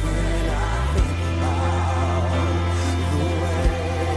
When I think about the way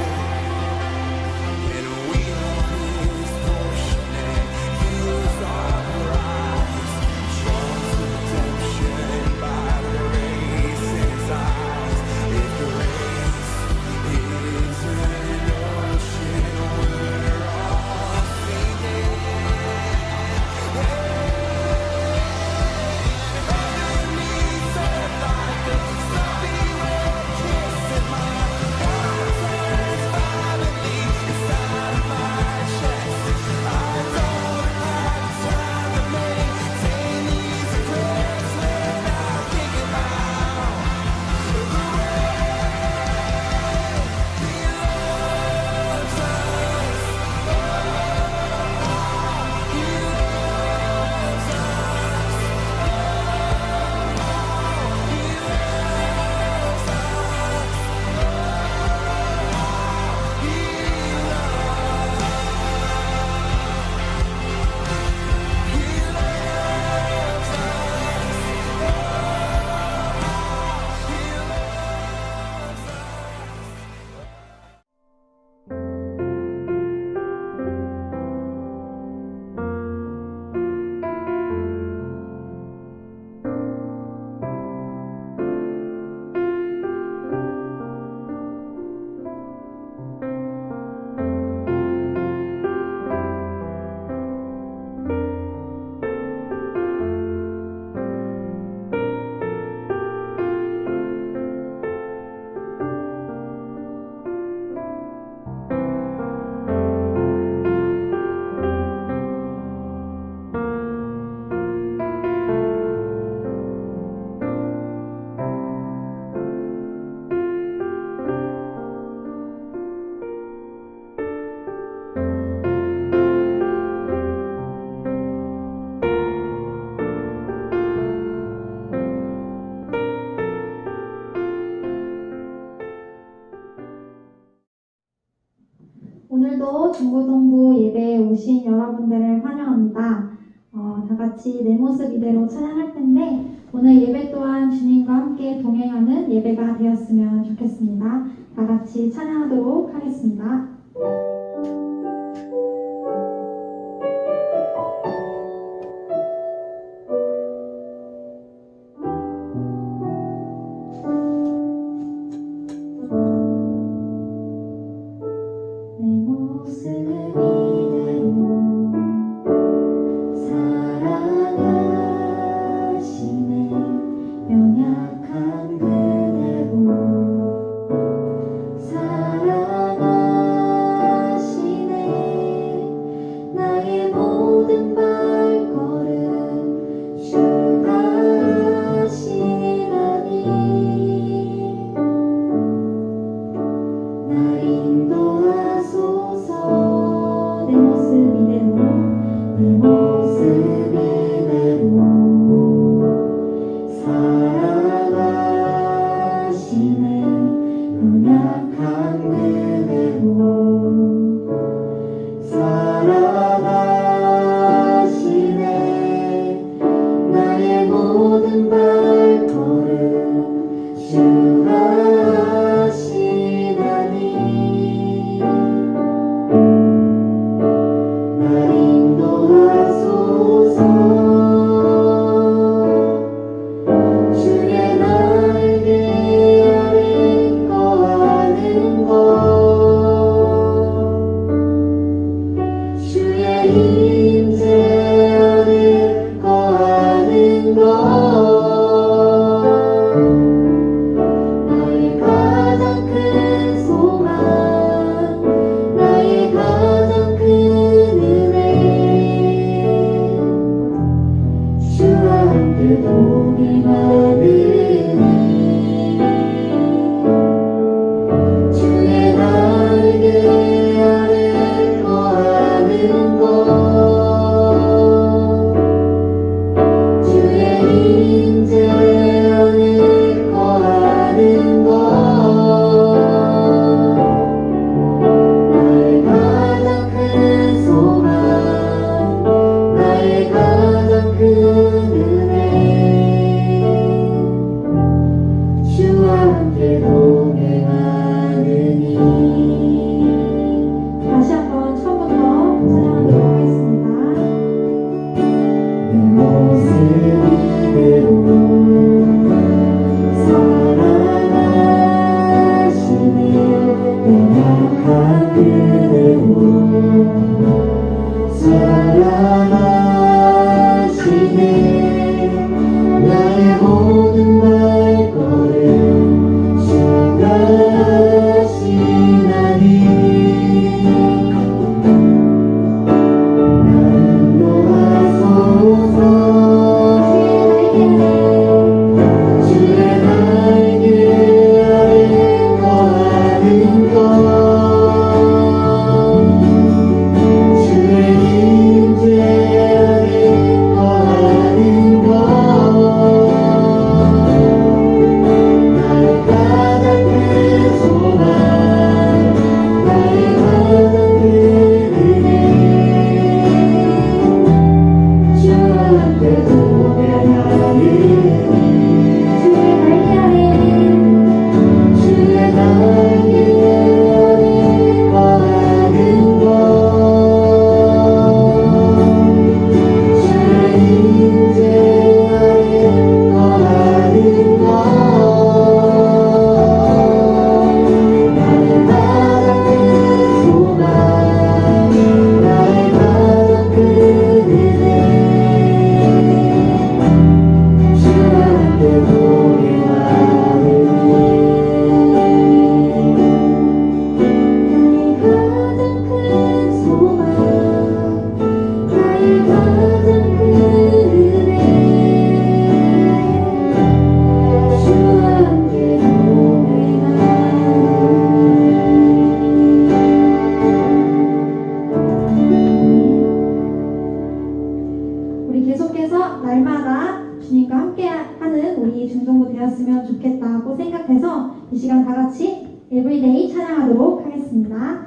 오늘도 중고등부 예배에 오신 여러분들을 환영합니다. 다 같이 내 모습 이대로 찬양할 텐데 오늘 예배 또한 주님과 함께 동행하는 예배가 되었으면 좋겠습니다. 다 같이 찬양하도록 하겠습니다. 되었으면 좋겠다고 생각해서 이 시간 다 같이 에브리데이 찬양하도록 하겠습니다.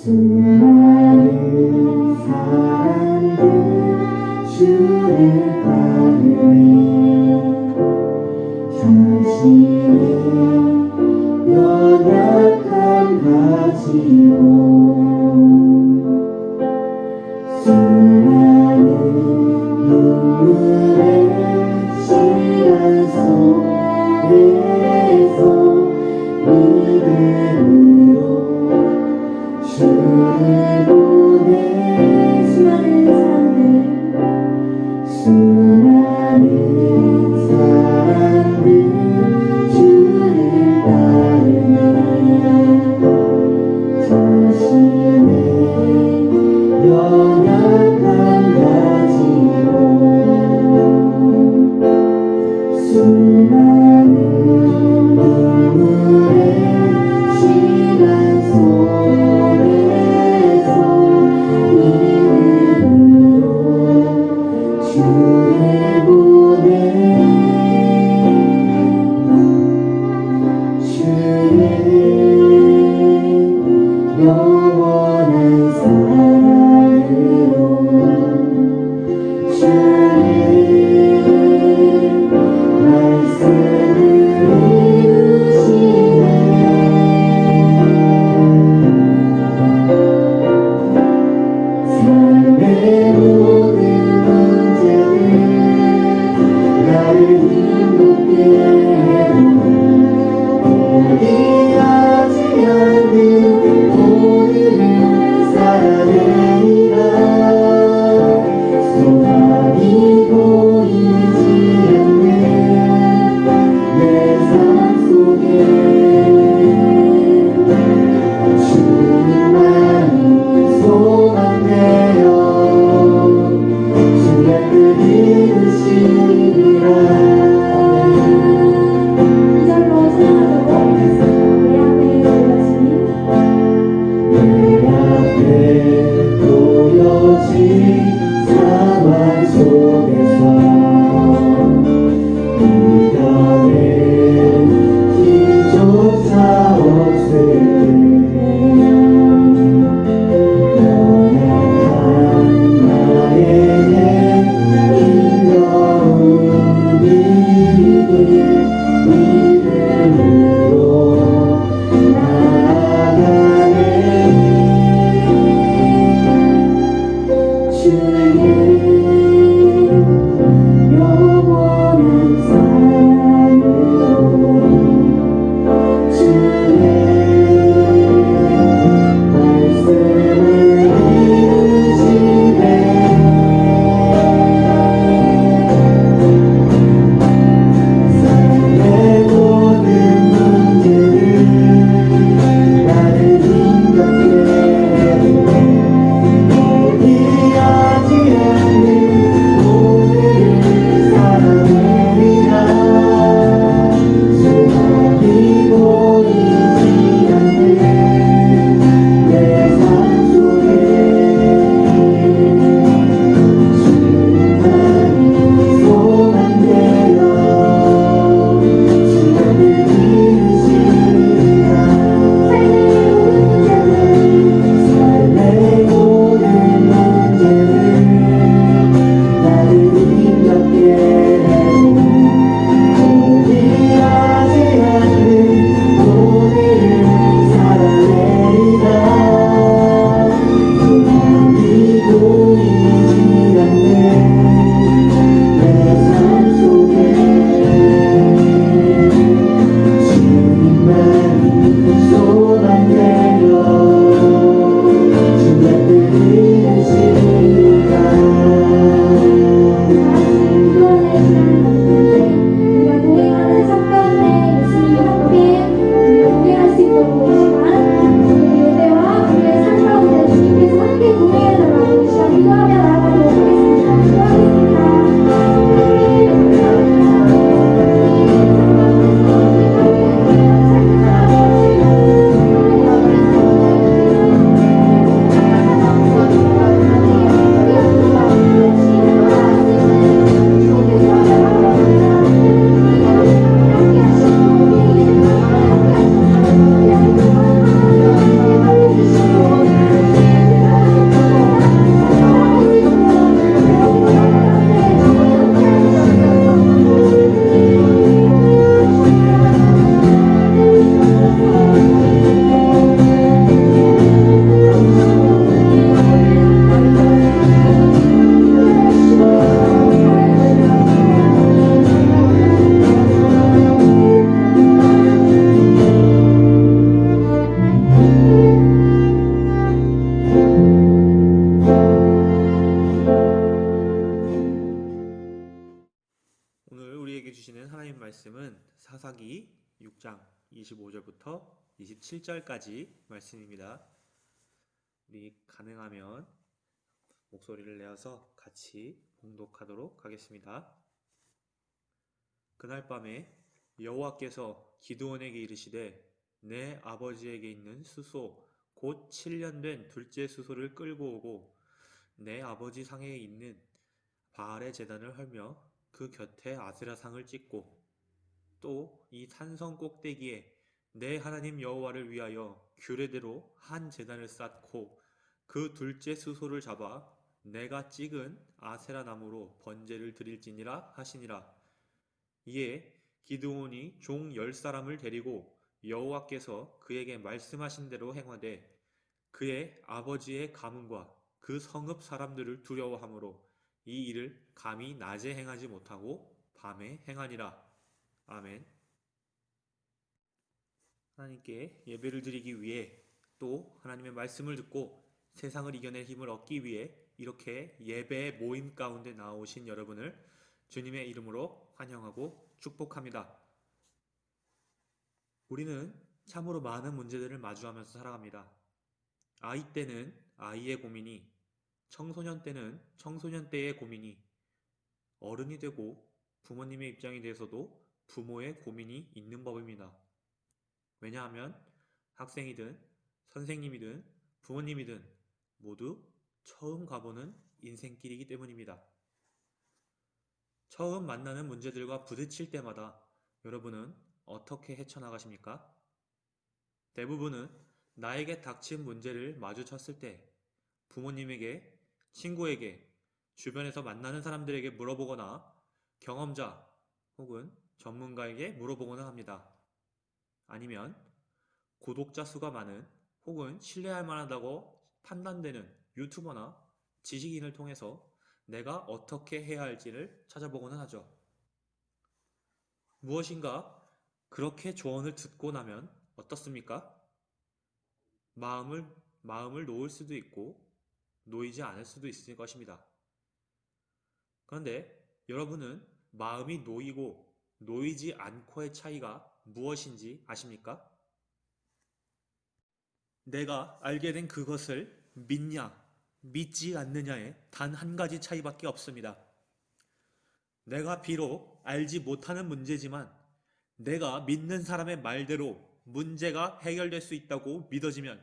수많은 사람들 주를 따르네. 자신의 연약함 가지고 수많은 눈물의 시간 속에서 믿음으로 주를 보내. 수많은 사람들 주를 따르네. 자신의 연약함 가지고 수많은 눈물의 시간 속에서 믿음으로 주를 보내. 주의 영원한 사랑으로 주의 말씀을 이루시네. 삶의 모든 문제들 나를 힘롭게 해오고 포기하지 않는 오늘을 살아내리라. 소망이 보이지 않는 내 삶 속에 주님만이 소망되어 주의 뜻 이루시리라. 이절로 찬양하도록 내 앞에 놓여진 내 앞에 놓여진 상황 속에서 이겨낼 힘조차 없을 때 연약한 나에게 힘겨운 일들 믿음으로 나아가네. 주의 말씀은 사사기 6장 25절부터 27절까지 말씀입니다. 우리 가능하면 목소리를 내어서 같이 봉독하도록 하겠습니다. 그날 밤에 여호와께서 기드온에게 이르시되 내 아버지에게 있는 수소 곧 7년 된 둘째 수소를 끌고 오고 내 아버지 상에 있는 바알의 제단을 헐며 그 곁에 아세라 상을 찍고 또 이 산성 꼭대기에 내 하나님 여호와를 위하여 규례대로 한 제단을 쌓고 그 둘째 수소를 잡아 내가 찍은 아세라 나무로 번제를 드릴지니라 하시니라. 이에 기드온이 종 10사람을 데리고 여호와께서 그에게 말씀하신 대로 행하되 그의 아버지의 가문과 그 성읍 사람들을 두려워하므로 이 일을 감히 낮에 행하지 못하고 밤에 행하니라. 아멘. 하나님께 예배를 드리기 위해 또 하나님의 말씀을 듣고 세상을 이겨낼 힘을 얻기 위해 이렇게 예배의 모임 가운데 나오신 여러분을 주님의 이름으로 환영하고 축복합니다. 우리는 참으로 많은 문제들을 마주하면서 살아갑니다. 아이 때는 아이의 고민이, 청소년 때는 청소년 때의 고민이, 어른이 되고 부모님의 입장이 돼서도 부모의 고민이 있는 법입니다. 왜냐하면 학생이든 선생님이든 부모님이든 모두 처음 가보는 인생길이기 때문입니다. 처음 만나는 문제들과 부딪힐 때마다 여러분은 어떻게 헤쳐나가십니까? 대부분은 나에게 닥친 문제를 마주쳤을 때 부모님에게, 친구에게, 주변에서 만나는 사람들에게 물어보거나 경험자 혹은 전문가에게 물어보거나 합니다. 아니면 구독자 수가 많은 혹은 신뢰할 만하다고 판단되는 유튜버나 지식인을 통해서 내가 어떻게 해야 할지를 찾아보고는 하죠. 무엇인가 그렇게 조언을 듣고 나면 어떻습니까? 마음을 놓을 수도 있고 놓이지 않을 수도 있을 것입니다. 그런데 여러분은 마음이 놓이고 놓이지 않고의 차이가 무엇인지 아십니까? 내가 알게 된 그것을 믿냐, 믿지 않느냐의 단 한 가지 차이밖에 없습니다. 내가 비록 알지 못하는 문제지만 내가 믿는 사람의 말대로 문제가 해결될 수 있다고 믿어지면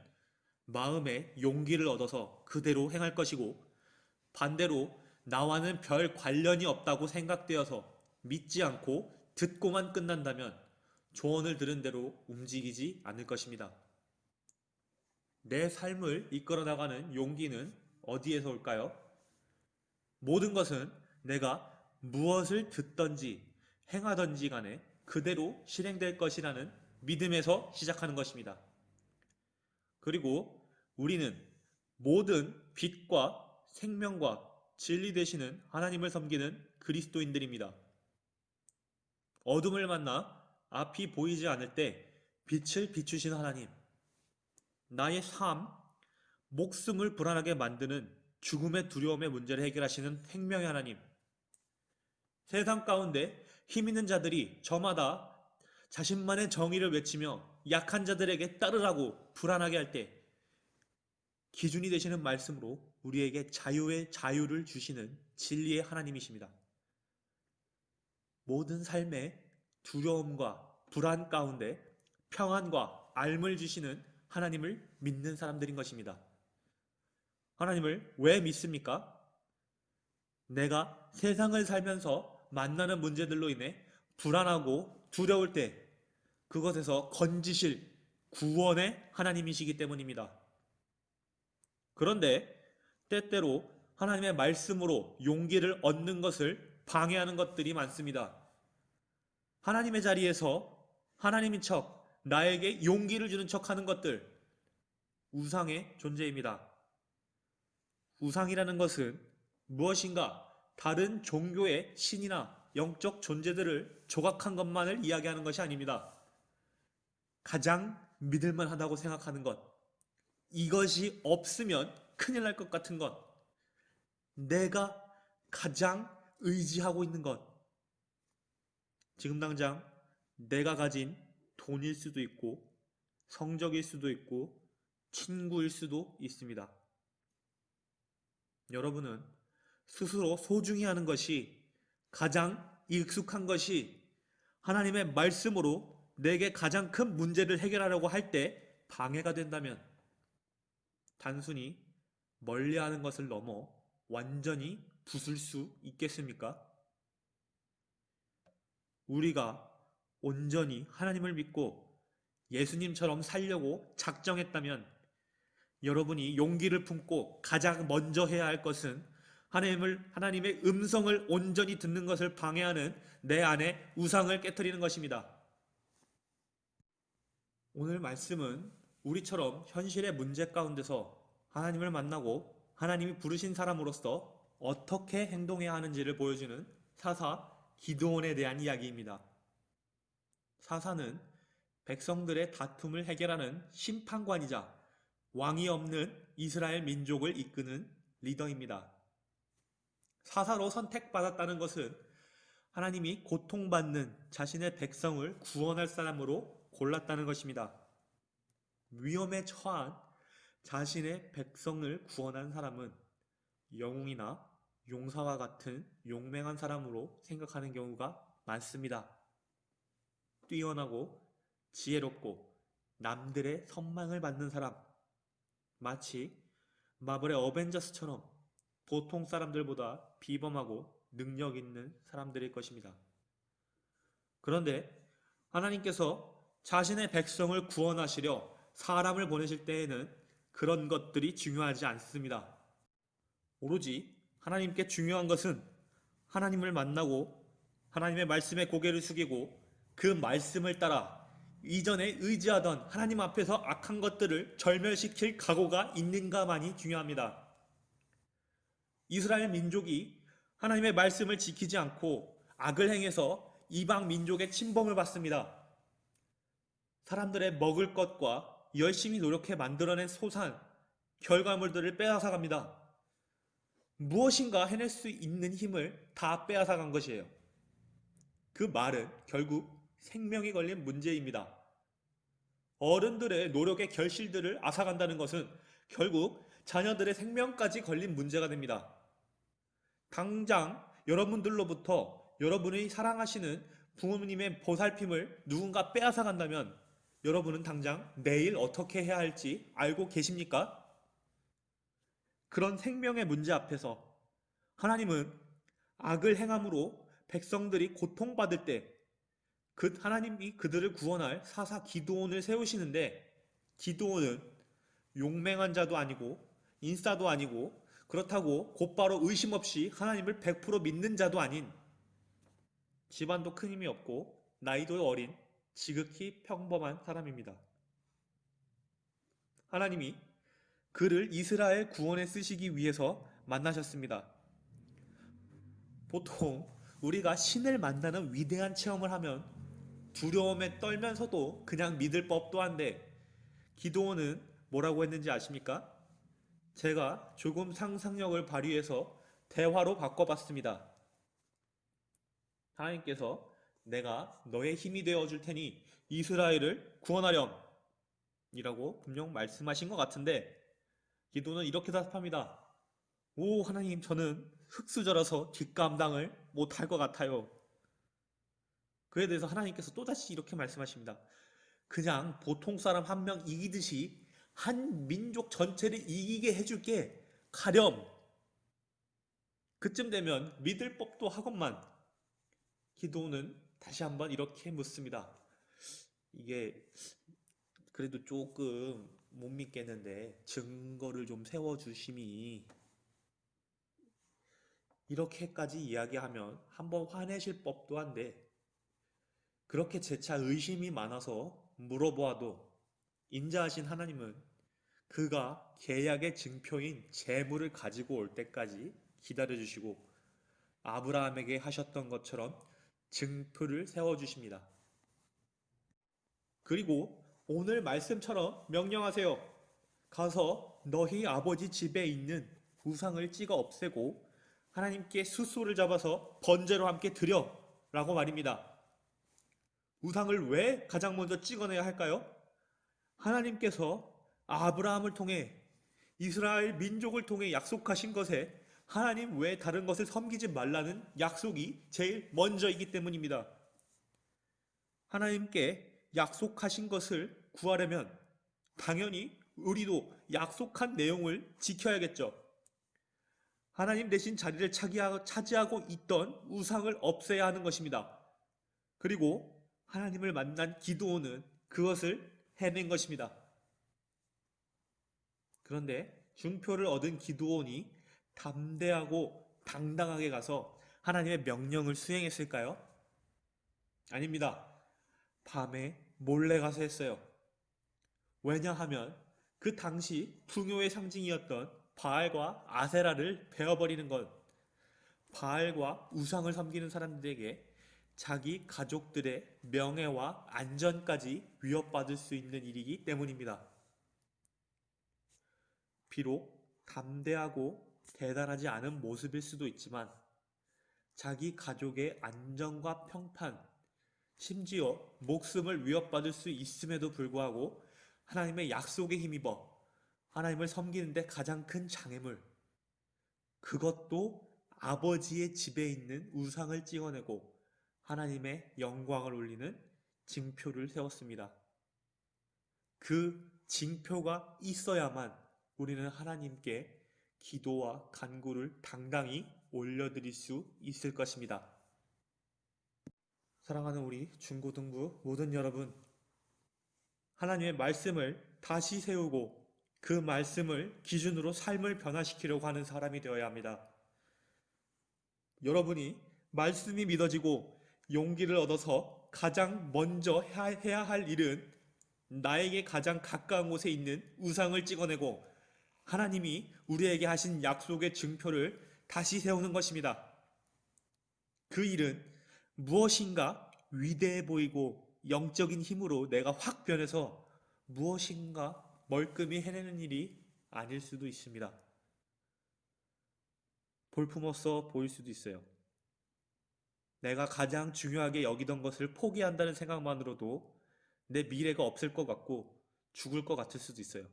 마음에 용기를 얻어서 그대로 행할 것이고 반대로 나와는 별 관련이 없다고 생각되어서 믿지 않고 듣고만 끝난다면 조언을 들은 대로 움직이지 않을 것입니다. 내 삶을 이끌어 나가는 용기는 어디에서 올까요? 모든 것은 내가 무엇을 듣든지 행하든지 간에 그대로 실행될 것이라는 믿음에서 시작하는 것입니다. 그리고 우리는 모든 빛과 생명과 진리 되시는 하나님을 섬기는 그리스도인들입니다. 어둠을 만나 앞이 보이지 않을 때 빛을 비추신 하나님, 나의 삶, 목숨을 불안하게 만드는 죽음의 두려움의 문제를 해결하시는 생명의 하나님, 세상 가운데 힘 있는 자들이 저마다 자신만의 정의를 외치며 약한 자들에게 따르라고 불안하게 할 때 기준이 되시는 말씀으로 우리에게 자유의 자유를 주시는 진리의 하나님이십니다. 모든 삶의 두려움과 불안 가운데 평안과 삶을 주시는 하나님을 믿는 사람들인 것입니다. 하나님을 왜 믿습니까? 내가 세상을 살면서 만나는 문제들로 인해 불안하고 두려울 때 그것에서 건지실 구원의 하나님이시기 때문입니다. 그런데 때때로 하나님의 말씀으로 용기를 얻는 것을 방해하는 것들이 많습니다. 하나님의 자리에서 하나님인 척 나에게 용기를 주는 척 하는 것들, 우상의 존재입니다. 우상이라는 것은 무엇인가 다른 종교의 신이나 영적 존재들을 조각한 것만을 이야기하는 것이 아닙니다. 가장 믿을만하다고 생각하는 것, 이것이 없으면 큰일 날 것 같은 것, 내가 가장 의지하고 있는 것, 지금 당장 내가 가진 돈일 수도 있고, 성적일 수도 있고, 친구일 수도 있습니다. 여러분은 스스로 소중히 하는 것이, 가장 익숙한 것이 하나님의 말씀으로 내게 가장 큰 문제를 해결하려고 할 때 방해가 된다면 단순히 멀리하는 것을 넘어 완전히 부술 수 있겠습니까? 우리가 온전히 하나님을 믿고 예수님처럼 살려고 작정했다면 여러분이 용기를 품고 가장 먼저 해야 할 것은 하나님의 음성을 온전히 듣는 것을 방해하는 내 안의 우상을 깨트리는 것입니다. 오늘 말씀은 우리처럼 현실의 문제 가운데서 하나님을 만나고 하나님이 부르신 사람으로서 어떻게 행동해야 하는지를 보여주는 사사 기드온에 대한 이야기입니다. 사사는 백성들의 다툼을 해결하는 심판관이자 왕이 없는 이스라엘 민족을 이끄는 리더입니다. 사사로 선택받았다는 것은 하나님이 고통받는 자신의 백성을 구원할 사람으로 골랐다는 것입니다. 위험에 처한 자신의 백성을 구원한 사람은 영웅이나 용사와 같은 용맹한 사람으로 생각하는 경우가 많습니다. 뛰어나고 지혜롭고 남들의 선망을 받는 사람, 마치 마블의 어벤져스처럼 보통 사람들보다 비범하고 능력 있는 사람들일 것입니다. 그런데 하나님께서 자신의 백성을 구원하시려 사람을 보내실 때에는 그런 것들이 중요하지 않습니다. 오로지 하나님께 중요한 것은 하나님을 만나고 하나님의 말씀에 고개를 숙이고 그 말씀을 따라 이전에 의지하던 하나님 앞에서 악한 것들을 절멸시킬 각오가 있는가만이 중요합니다. 이스라엘 민족이 하나님의 말씀을 지키지 않고 악을 행해서 이방 민족의 침범을 받습니다. 사람들의 먹을 것과 열심히 노력해 만들어낸 소산, 결과물들을 빼앗아갑니다. 무엇인가 해낼 수 있는 힘을 다 빼앗아간 것이에요. 그 말은 결국 생명이 걸린 문제입니다. 어른들의 노력의 결실들을 앗아간다는 것은 결국 자녀들의 생명까지 걸린 문제가 됩니다. 당장 여러분들로부터 여러분이 사랑하시는 부모님의 보살핌을 누군가 빼앗아간다면 여러분은 당장 내일 어떻게 해야 할지 알고 계십니까? 그런 생명의 문제 앞에서 하나님은 악을 행함으로 백성들이 고통받을 때 하나님이 그들을 구원할 사사 기드온을 세우시는데, 기드온은 용맹한 자도 아니고 인싸도 아니고 그렇다고 곧바로 의심 없이 하나님을 100% 믿는 자도 아닌, 집안도 큰 힘이 없고 나이도 어린 지극히 평범한 사람입니다. 하나님이 그를 이스라엘 구원에 쓰시기 위해서 만나셨습니다. 보통 우리가 신을 만나는 위대한 체험을 하면 두려움에 떨면서도 그냥 믿을 법도 한데, 기드온은 뭐라고 했는지 아십니까? 제가 조금 상상력을 발휘해서 대화로 바꿔봤습니다. 하나님께서 내가 너의 힘이 되어줄 테니 이스라엘을 구원하렴 이라고 분명 말씀하신 것 같은데, 기드온은 이렇게 답합니다. 오 하나님, 저는 흙수저라서 뒷감당을 못할 것 같아요. 그에 대해서 하나님께서 또다시 이렇게 말씀하십니다. 그냥 보통 사람 한 명 이기듯이 한 민족 전체를 이기게 해줄게, 가렴. 그쯤 되면 믿을 법도 하건만. 기드온은 다시 한번 이렇게 묻습니다. 이게 그래도 조금 못 믿겠는데 증거를 좀 세워주심이, 이렇게까지 이야기하면 한번 화내실 법도 한데, 그렇게 재차 의심이 많아서 물어보아도 인자하신 하나님은 그가 계약의 증표인 재물을 가지고 올 때까지 기다려주시고 아브라함에게 하셨던 것처럼 증표를 세워주십니다. 그리고 오늘 말씀처럼 명령하세요. 가서 너희 아버지 집에 있는 우상을 찍어 없애고 하나님께 수소를 잡아서 번제로 함께 드려 라고 말입니다. 우상을 왜 가장 먼저 찍어내야 할까요? 하나님께서 아브라함을 통해 이스라엘 민족을 통해 약속하신 것에 하나님 외에 다른 것을 섬기지 말라는 약속이 제일 먼저이기 때문입니다. 하나님께 약속하신 것을 구하려면 당연히 우리도 약속한 내용을 지켜야겠죠. 하나님 대신 자리를 차지하고 있던 우상을 없애야 하는 것입니다. 그리고 하나님을 만난 기드온은 그것을 해낸 것입니다. 그런데 중표를 얻은 기드온이 담대하고 당당하게 가서 하나님의 명령을 수행했을까요? 아닙니다. 밤에 몰래 가서 했어요. 왜냐하면 그 당시 풍요의 상징이었던 바알과 아세라를 베어버리는 것, 바알과 우상을 섬기는 사람들에게 자기 가족들의 명예와 안전까지 위협받을 수 있는 일이기 때문입니다. 비록 담대하고 대단하지 않은 모습일 수도 있지만 자기 가족의 안전과 평판, 심지어 목숨을 위협받을 수 있음에도 불구하고 하나님의 약속에 힘입어 하나님을 섬기는데 가장 큰 장애물, 그것도 아버지의 집에 있는 우상을 찍어내고 하나님의 영광을 올리는 징표를 세웠습니다. 그 징표가 있어야만 우리는 하나님께 기도와 간구를 당당히 올려드릴 수 있을 것입니다. 사랑하는 우리 중고등부 모든 여러분, 하나님의 말씀을 다시 세우고 그 말씀을 기준으로 삶을 변화시키려고 하는 사람이 되어야 합니다. 여러분이 말씀이 믿어지고 용기를 얻어서 가장 먼저 해야 할 일은 나에게 가장 가까운 곳에 있는 우상을 찍어내고 하나님이 우리에게 하신 약속의 증표를 다시 세우는 것입니다. 그 일은 무엇인가 위대해 보이고 영적인 힘으로 내가 확 변해서 무엇인가 멀끔히 해내는 일이 아닐 수도 있습니다. 볼품없어 보일 수도 있어요. 내가 가장 중요하게 여기던 것을 포기한다는 생각만으로도 내 미래가 없을 것 같고 죽을 것 같을 수도 있어요.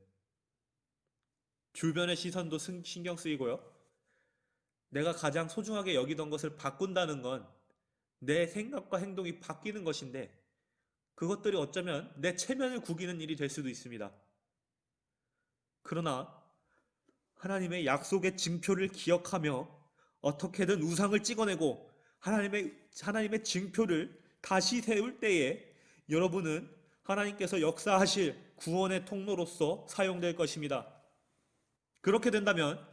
주변의 시선도 신경 쓰이고요. 내가 가장 소중하게 여기던 것을 바꾼다는 건 내 생각과 행동이 바뀌는 것인데 그것들이 어쩌면 내 체면을 구기는 일이 될 수도 있습니다. 그러나 하나님의 약속의 증표를 기억하며 어떻게든 우상을 찍어내고 하나님의 증표를 다시 세울 때에 여러분은 하나님께서 역사하실 구원의 통로로서 사용될 것입니다. 그렇게 된다면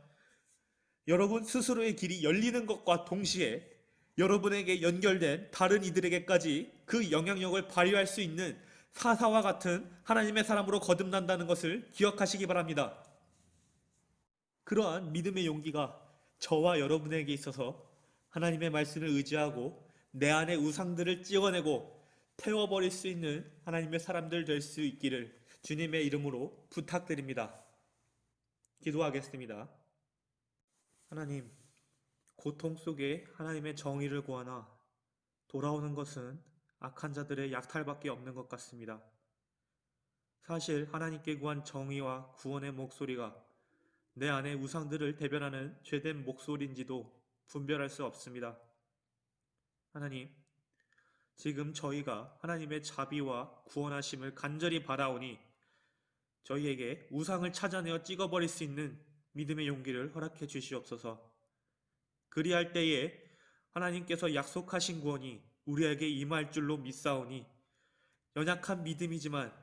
여러분 스스로의 길이 열리는 것과 동시에 여러분에게 연결된 다른 이들에게까지 그 영향력을 발휘할 수 있는 사사와 같은 하나님의 사람으로 거듭난다는 것을 기억하시기 바랍니다. 그러한 믿음의 용기가 저와 여러분에게 있어서 하나님의 말씀을 의지하고 내 안의 우상들을 찍어내고 태워버릴 수 있는 하나님의 사람들 될 수 있기를 주님의 이름으로 부탁드립니다. 기도하겠습니다. 하나님, 고통 속에 하나님의 정의를 구하나 돌아오는 것은 악한 자들의 약탈밖에 없는 것 같습니다. 사실 하나님께 구한 정의와 구원의 목소리가 내 안의 우상들을 대변하는 죄된 목소리인지도 분별할 수 없습니다. 하나님, 지금 저희가 하나님의 자비와 구원하심을 간절히 바라오니 저희에게 우상을 찾아내어 찍어버릴 수 있는 믿음의 용기를 허락해 주시옵소서. 그리할 때에 하나님께서 약속하신 구원이 우리에게 임할 줄로 믿사오니 연약한 믿음이지만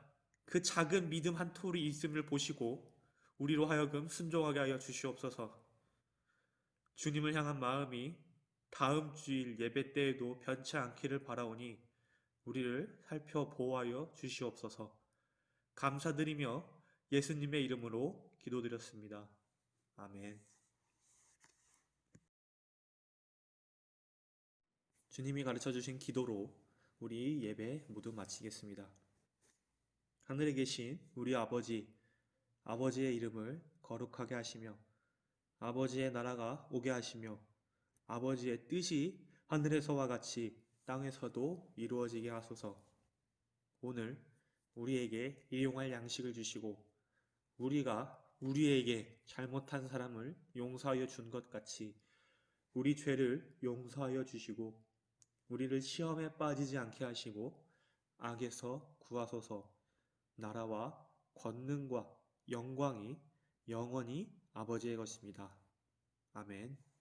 그 작은 믿음 한 톨이 있음을 보시고 우리로 하여금 순종하게 하여 주시옵소서. 주님을 향한 마음이 다음 주일 예배 때에도 변치 않기를 바라오니 우리를 살펴 보호하여 주시옵소서. 감사드리며 예수님의 이름으로 기도드렸습니다. 아멘. 주님이 가르쳐주신 기도로 우리 예배 모두 마치겠습니다. 하늘에 계신 우리 아버지, 아버지의 이름을 거룩하게 하시며 아버지의 나라가 오게 하시며 아버지의 뜻이 하늘에서와 같이 땅에서도 이루어지게 하소서. 오늘 우리에게 일용할 양식을 주시고 우리가 우리에게 잘못한 사람을 용서하여 준 것 같이 우리 죄를 용서하여 주시고 우리를 시험에 빠지지 않게 하시고 악에서 구하소서. 나라와 권능과 영광이 영원히 아버지의 것입니다. 아멘.